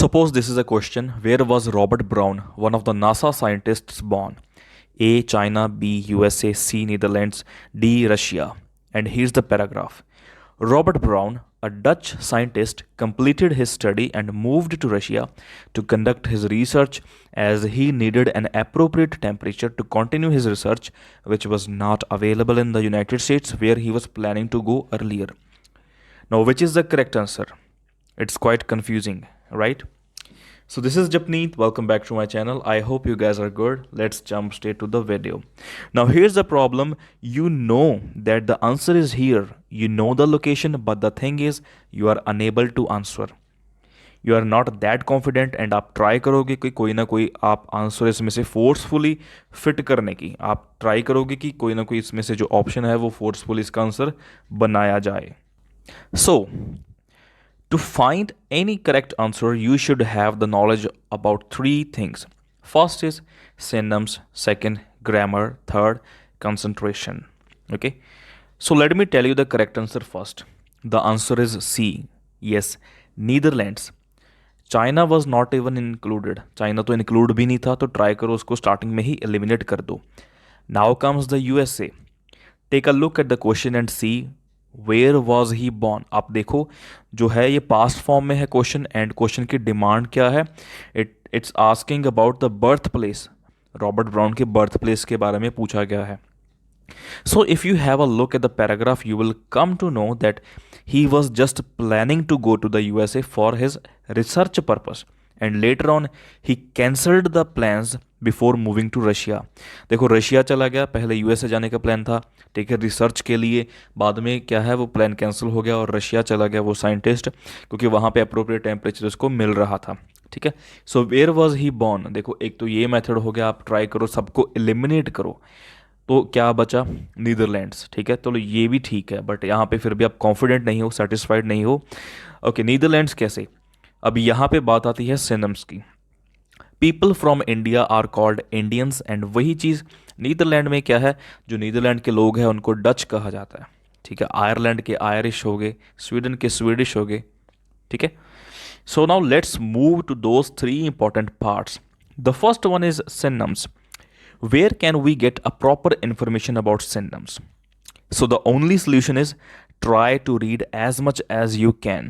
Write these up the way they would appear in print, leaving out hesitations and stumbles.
Suppose this is a question. Where was Robert Brown, one of the NASA scientists, born? A. China, B. USA, C. Netherlands, D. Russia. And here's the paragraph. Robert Brown, a Dutch scientist, completed his study and moved to Russia to conduct his research as he needed an appropriate temperature to continue his research, which was not available in the United States where he was planning to go earlier. Now, which is the correct answer? It's quite confusing, right? So this is Japneet. Welcome back to my channel. I hope you guys are good. Let's jump straight to the video. Now here's the problem. You know that the answer is here. You know the location, but the thing is you are unable to answer. You are not that confident and आप try करोगे कि कोई ना कोई आप answer इसमें से forcefully fit करने की आप ट्राई करोगे कि कोई ना कोई इसमें से जो ऑप्शन है वो फोर्सफुली इसका आंसर बनाया जाए. So to find any correct answer, you should have the knowledge about three things. First is synonyms, second, grammar, third, concentration. Okay, so let me tell you the correct answer first. The answer is C. Yes, Netherlands. China was not even included. China तो include भी नहीं था, तो try करो उसको starting में ही eliminate कर दो. Now comes the USA. Take a look at the question and see where was he born. आप देखो जो है ये पास्ट फॉर्म में है क्वेश्चन, एंड क्वेश्चन की डिमांड क्या है. It's asking about the birth place. Robert Brown के बर्थ प्लेस के बारे में पूछा गया है. So if you have a look at the paragraph, you will come to know that he was just planning to go to the USA for his research purpose, and later on he cancelled the plans before moving to Russia. देखो Russia चला गया, पहले USA जाने का plan था, ठीक है, research के लिए. बाद में क्या है वो प्लान कैंसिल हो गया और रशिया चला गया वो साइंटिस्ट, क्योंकि वहाँ पे अप्रोप्रिएट टेम्परेचर उसको मिल रहा था. ठीक है. So where was he born. देखो एक तो ये मेथड हो गया, आप ट्राई करो सबको एलिमिनेट करो. तो क्या बचा? नीदरलैंड्स. ठीक है, तो ये भी ठीक है, बट यहाँ पे फिर भी आप कॉन्फिडेंट नहीं हो, सेटिस्फाइड नहीं हो. ओके, नीदरलैंड्स कैसे? अब यहाँ पे बात आती है सिनम्स की. People from India are called Indians, and वही चीज़ नीदरलैंड में क्या है, जो नीदरलैंड के लोग हैं उनको डच कहा जाता है. ठीक है, आयरलैंड के आयरिश हो गए, स्वीडन के स्वीडिश हो गए. ठीक है. So now let's move to those three important parts. The first one is synonyms. Where can we get a proper information about synonyms? So the only solution is try to read as much as you can.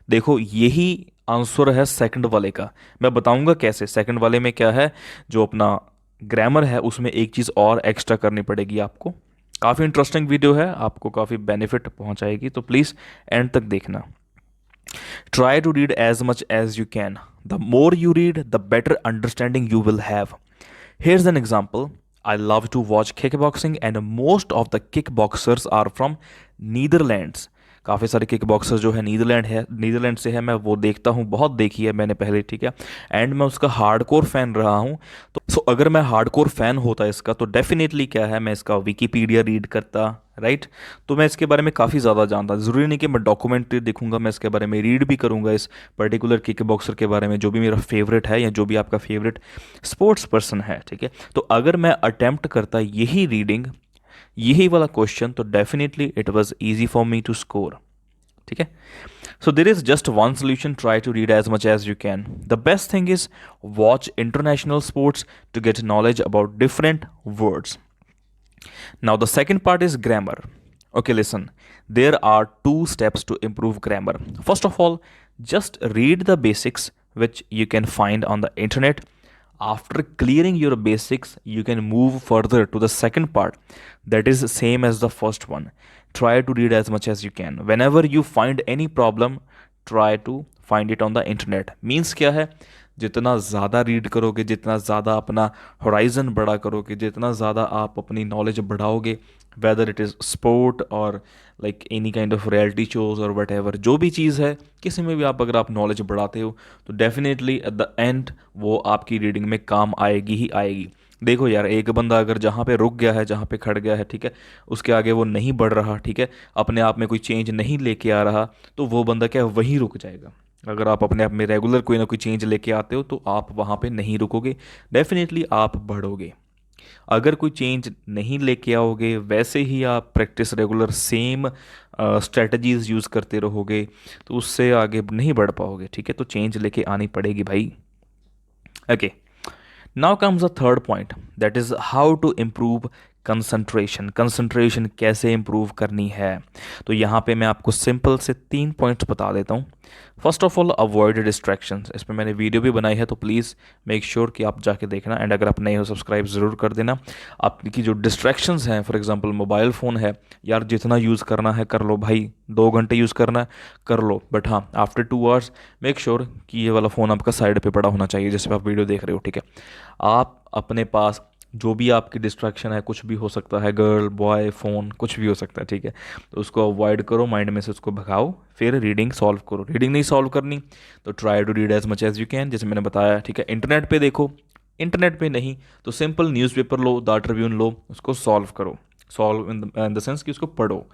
देखो यही answer है second वाले का. मैं बताऊंगा कैसे. Second वाले में क्या है, जो अपना ग्रामर है उसमें एक चीज़ और एक्स्ट्रा करनी पड़ेगी आपको. काफ़ी इंटरेस्टिंग वीडियो है, आपको काफ़ी बेनिफिट पहुंचाएगी, तो प्लीज़ एंड तक देखना. Try to read as much as you can. The more you read, the better understanding you will have. Here's an example. I love to watch kickboxing and most of the kickboxers are from Netherlands. काफ़ी सारे किकबॉक्सर्स जो है Netherlands से है. मैं वो देखता हूँ, बहुत देखी है मैंने पहले. ठीक है, एंड मैं उसका हार्डकोर फ़ैन रहा हूँ. तो अगर मैं हार्डकोर फ़ैन होता इसका, तो डेफिनेटली क्या है, मैं इसका विकीपीडिया रीड करता, राइट. तो मैं इसके बारे में काफ़ी ज़्यादा जानता. ज़रूरी नहीं कि मैं डॉक्यूमेंट्री देखूंगा, मैं इसके बारे में रीड भी करूंगा इस पर्टिकुलर किकबॉक्सर के बारे में, जो भी मेरा फेवरेट है या जो भी आपका फेवरेट स्पोर्ट्स पर्सन है. ठीक है, तो अगर मैं अटैम्प्ट करता यही रीडिंग, यही वाला क्वेश्चन, तो definitely it was easy for me to score. ठीक है. So there is just one solution. Try to read as much as you can. The best thing is watch international sports to get knowledge about different words. Now the second part is grammar. Okay, listen. There are two steps to improve grammar. First of all, just read the basics which you can find on the internet. After clearing your basics, you can move further to the second part. That is same as the first one. Try to read as much as you can. Whenever you find any problem, try to find it on the internet. Means क्या है, जितना ज़्यादा read करोगे, जितना ज़्यादा अपना horizon बड़ा करोगे, जितना ज़्यादा आप अपनी नॉलेज बढ़ाओगे, वेदर इट इज़ स्पोर्ट और like any kind of reality shows और वट एवर, जो भी चीज़ है, किसी में भी आप अगर आप नॉलेज बढ़ाते हो, तो डेफिनेटली एट द एंड वो आपकी रीडिंग में काम आएगी ही आएगी. देखो यार, एक बंदा अगर जहाँ पे रुक गया है, जहाँ पे खड़ गया है, ठीक है, उसके आगे वो नहीं बढ़ रहा, ठीक है, अपने आप में कोई चेंज नहीं लेके आ रहा, तो वो बंदा क्या वहीं रुक जाएगा. अगर आप अपने आप में रेगुलर कोई ना कोई चेंज लेके आते हो, तो आप वहाँ पे नहीं रुकोगे, डेफिनेटली आप बढ़ोगे. अगर कोई चेंज नहीं लेके आओगे, वैसे ही आप practice regular same strategies use करते रहोगे, तो उससे आगे नहीं बढ़ पाओगे। ठीक है, तो चेंज लेके आनी पड़ेगी भाई। Okay, now comes the third point, that is how to improve concentration. Concentration कैसे इम्प्रूव करनी है, तो यहाँ पे मैं आपको सिंपल से 3 पॉइंट्स बता देता हूँ। First of all, avoid distractions. इस पर मैंने वीडियो भी बनाई है, तो प्लीज़ मेक श्योर कि आप जाके देखना। एंड अगर आप नए हो, सब्सक्राइब ज़रूर कर देना। आपकी जो डिस्ट्रैक्शंस हैं, फॉर एग्जांपल मोबाइल फ़ोन है, यार जितना यूज़ करना है कर लो भाई, 2 घंटे यूज़ करना है कर लो, बट हाँ आफ्टर 2 आवर्स मेक श्योर कि ये वाला फ़ोन आपका साइड पे पड़ा होना चाहिए जिस पे आप वीडियो देख रहे हो। ठीक है, आप अपने पास जो भी आपकी डिस्ट्रैक्शन है, कुछ भी हो सकता है, गर्ल बॉय फ़ोन कुछ भी हो सकता है, ठीक है, तो उसको अवॉइड करो, माइंड में से उसको भगाओ, फिर रीडिंग सॉल्व करो। रीडिंग नहीं सॉल्व करनी तो try to read as much as you can, जैसे मैंने बताया। ठीक है, इंटरनेट पे देखो, इंटरनेट पे नहीं तो सिंपल न्यूज़पेपर लो, द ट्रिब्यून लो, उसको सॉल्व करो। सॉल्व इन द सेंस कि उसको पढ़ो।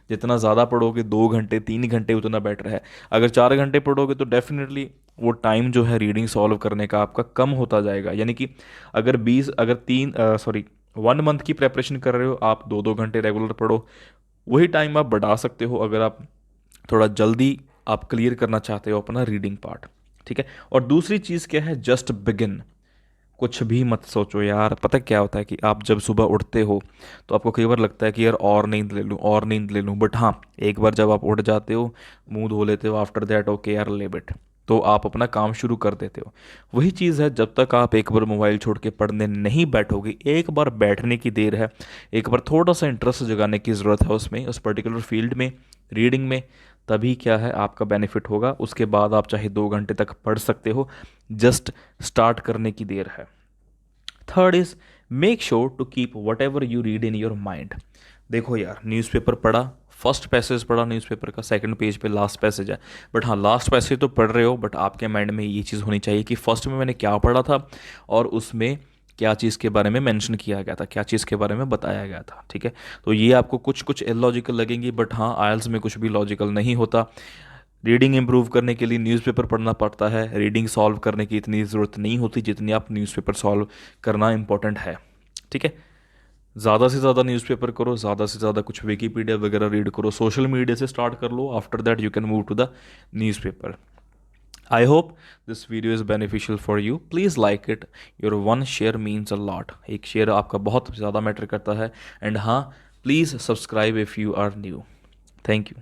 जितना ज़्यादा पढ़ोगे, 2 घंटे 3 घंटे, उतना बेटर है। अगर 4 घंटे पढ़ोगे तो डेफिनेटली वो टाइम जो है रीडिंग सॉल्व करने का आपका कम होता जाएगा। यानी कि अगर 20 अगर 1 मंथ की प्रेपरेशन कर रहे हो, आप 2-2 घंटे रेगुलर पढ़ो। वही टाइम आप बढ़ा सकते हो अगर आप थोड़ा जल्दी आप क्लियर करना चाहते हो अपना रीडिंग पार्ट। ठीक है, और दूसरी चीज़ क्या है, जस्ट बिगिन। कुछ भी मत सोचो यार। पता क्या होता है कि आप जब सुबह उठते हो तो आपको कई बार लगता है कि यार और नींद ले लूँ, और नींद ले लूँ, बट हाँ एक बार जब आप उठ जाते हो, मुंह धो लेते हो, आफ्टर दैट ओके यार ले बिट, तो आप अपना काम शुरू कर देते हो। वही चीज़ है, जब तक आप एक बार मोबाइल छोड़ के पढ़ने नहीं बैठोगे, एक बार बैठने की देर है, एक बार थोड़ा सा इंटरेस्ट जगाने की ज़रूरत है उसमें, उस पर्टिकुलर फील्ड में, रीडिंग में, तभी क्या है आपका बेनिफिट होगा। उसके बाद आप चाहे 2 घंटे तक पढ़ सकते हो, जस्ट स्टार्ट करने की देर है। Third is, make sure to keep whatever you read in your mind. देखो यार, न्यूज़पेपर पढ़ा, फर्स्ट पैसेज पढ़ा न्यूज़पेपर का, सेकंड पेज पे लास्ट पैसेज है, बट हाँ लास्ट पैसेज तो पढ़ रहे हो, बट आपके माइंड में ये चीज़ होनी चाहिए कि फर्स्ट में मैंने क्या पढ़ा था और उसमें क्या चीज़ के बारे में मेंशन किया गया था, क्या चीज़ के बारे में बताया गया था। ठीक है, तो ये आपको कुछ कुछ इलॉजिकल लगेंगी, बट हाँ आयल्स में कुछ भी लॉजिकल नहीं होता। रीडिंग इंप्रूव करने के लिए न्यूज़पेपर पढ़ना पड़ता है, रीडिंग सॉल्व करने की इतनी ज़रूरत नहीं होती जितनी आप न्यूज़पेपर सॉल्व करना इंपॉर्टेंट है। ठीक है, ज़्यादा से ज़्यादा न्यूज़पेपर करो, ज़्यादा से ज़्यादा कुछ विकीपीडिया वगैरह रीड करो, सोशल मीडिया से स्टार्ट कर लो, after that you can move to the newspaper. I hope this video is beneficial for you, please like it, your one share means a lot. एक शेयर आपका बहुत ज़्यादा matter करता है। एंड हाँ, please subscribe if you are new. Thank you.